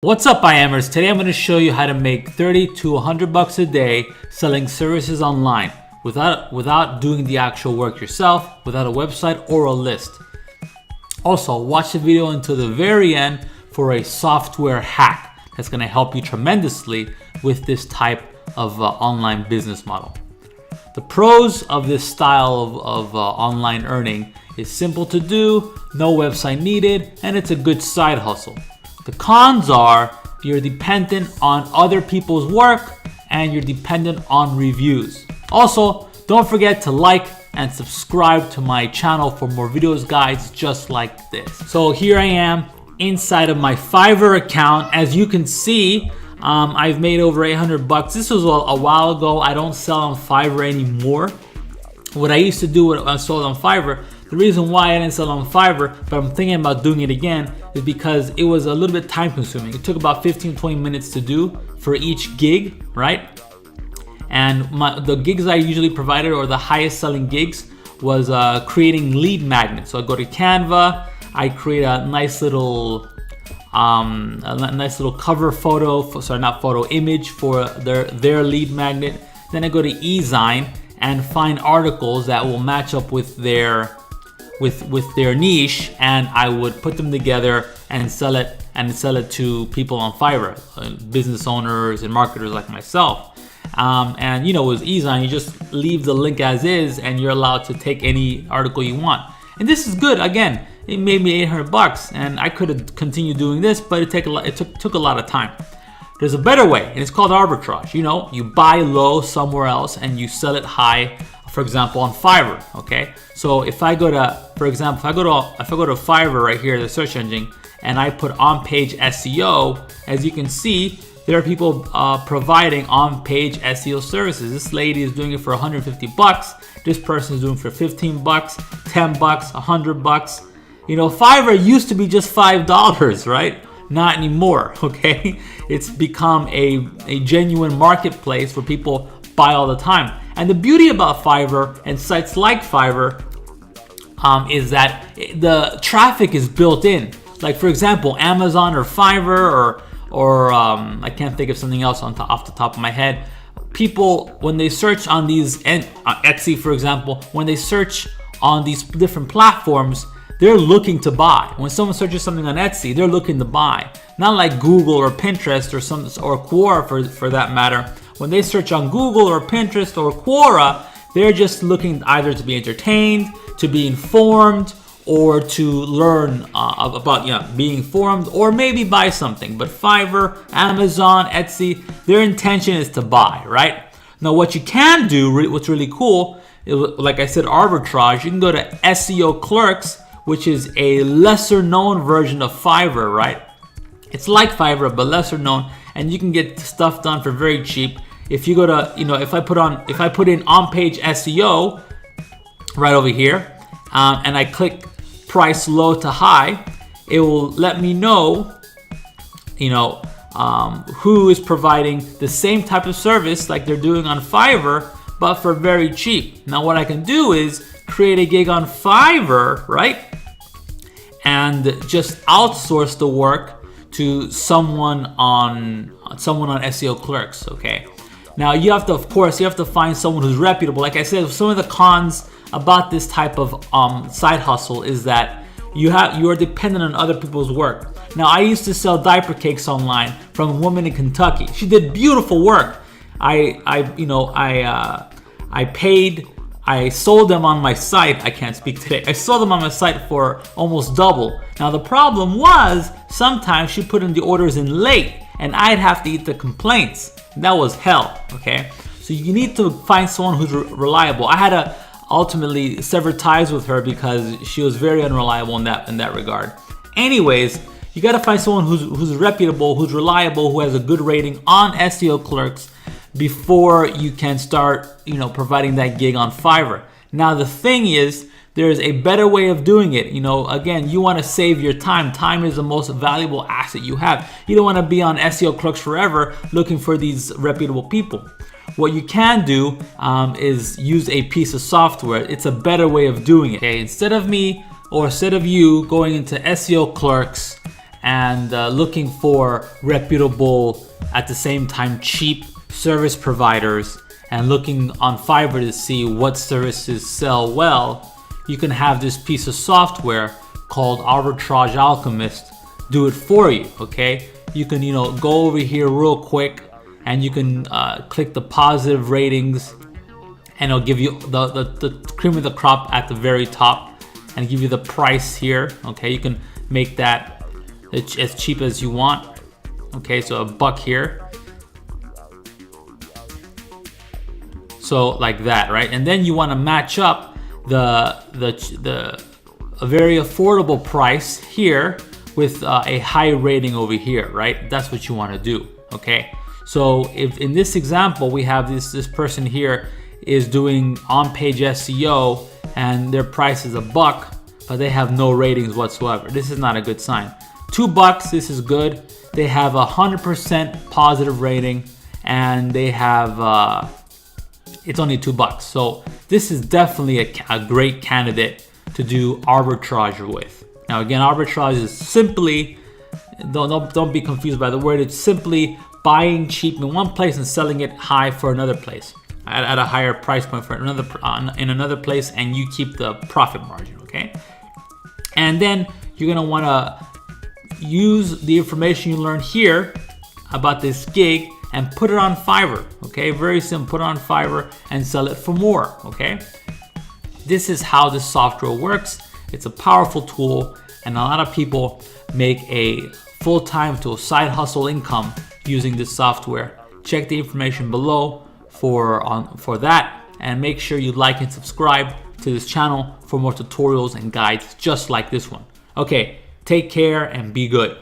What's up, IMers? Today I'm going to show you how to make 30 to 100 bucks a day selling services online without doing the actual work yourself, without a website or a list. Also, watch the video until the very end for a software hack that's going to help you tremendously with this type of online business model. The pros of this style of online earning is simple to do, no website needed, and it's a good side hustle. The cons are you're dependent on other people's work and you're dependent on reviews. Also, don't forget to like and subscribe to my channel for more videos, guides just like this. So here I am inside of my Fiverr account. As you can see, I've made over 800 bucks. This was a while ago. I don't sell on Fiverr anymore. What I used to do when I sold on Fiverr, the reason why I didn't sell on Fiverr, but I'm thinking about doing it again, is because it was a little bit time consuming. It took about 15-20 minutes to do for each gig, right? And the gigs I usually provided, or the highest selling gigs, was creating lead magnets. So I go to Canva, I create a nice little cover photo, image for their lead magnet. Then I go to eZine and find articles that will match up with their niche, and I would put them together and sell it to people on Fiverr, business owners and marketers like myself. And you know, with eZine, you just leave the link as is, and you're allowed to take any article you want. And this is good. Again, it made me 800 bucks, and I could have continued doing this, but it took a lot of time. There's a better way, and it's called arbitrage. You know, you buy low somewhere else and you sell it high. For example, on Fiverr. Okay, so if I go to, for example, if I go to Fiverr right here, the search engine, and I put on-page SEO, as you can see, there are people providing on-page SEO services. This lady is doing it for 150 bucks. This person is doing it for 15 bucks, 10 bucks, 100 bucks. You know, Fiverr used to be just $5, right? Not anymore. Okay, it's become a genuine marketplace where people buy all the time. And the beauty about Fiverr and sites like Fiverr is that the traffic is built in. Like, for example, Amazon or Fiverr or I can't think of something else off the top of my head. People, when they search on these, Etsy, for example, when they search on these different platforms, they're looking to buy. When someone searches something on Etsy, they're looking to buy. Not like Google or Pinterest or Quora for that matter. When they search on Google or Pinterest or Quora, they're just looking either to be entertained, to be informed, or to learn about being informed, or maybe buy something. But Fiverr, Amazon, Etsy, their intention is to buy, right? Now, what you can do, what's really cool, like I said, arbitrage. You can go to SEO Clerks, which is a lesser known version of Fiverr, right? It's like Fiverr, but lesser known, and you can get stuff done for very cheap. If you go to, if I put in on-page SEO right over here, and I click price low to high, it will let me know, who is providing the same type of service like they're doing on Fiverr, but for very cheap. Now, what I can do is create a gig on Fiverr, right? And just outsource the work to someone on SEO Clerks, okay? Now, you have to find someone who's reputable. Like I said, some of the cons about this type of side hustle is that you are dependent on other people's work. Now, I used to sell diaper cakes online from a woman in Kentucky. She did beautiful work. I sold them on my site. I can't speak today. I sold them on my site for almost double. Now, the problem was sometimes she put in the orders in late, and I'd have to eat the complaints. That was hell, okay? So you need to find someone who's reliable. I had to ultimately sever ties with her because she was very unreliable in that regard. Anyways, you gotta find someone who's reputable, who's reliable, who has a good rating on SEO Clerks before you can start, providing that gig on Fiverr. Now, the thing is, there's a better way of doing it. Again, you want to save your time. Time is the most valuable asset you have. You don't want to be on SEO Clerks forever looking for these reputable people. What you can do is use a piece of software. It's a better way of doing it. Okay? Instead of you going into SEO Clerks and looking for reputable, at the same time cheap service providers, and looking on Fiverr to see what services sell well, you can have this piece of software called Arbitrage Alchemist do it for you. Okay, you can go over here real quick, and you can click the positive ratings, and it'll give you the cream of the crop at the very top, and give you the price here. Okay, you can make that as cheap as you want. Okay, so $1 here. So like that, right? And then you want to match up a very affordable price here with a high rating over here, right? That's what you want to do. Okay, so if in this example we have this person here is doing on-page SEO and their price is $1, but they have no ratings whatsoever, this is not a good sign. $2, this is good. They have 100% positive rating, and they have it's only $2. So this is definitely a great candidate to do arbitrage with. Now again, arbitrage is simply, don't be confused by the word, it's simply buying cheap in one place and selling it high for another place at a higher price point for in another place, and you keep the profit margin. Okay, and then you're gonna want to use the information you learned here about this gig and put it on Fiverr. Okay, very simple. Put it on Fiverr and sell it for more. Okay, this is how this software works. It's a powerful tool, and a lot of people make a full-time to a side hustle income using this software. Check the information below for that, and make sure you like and subscribe to this channel for more tutorials and guides just like this one. Okay, take care and be good.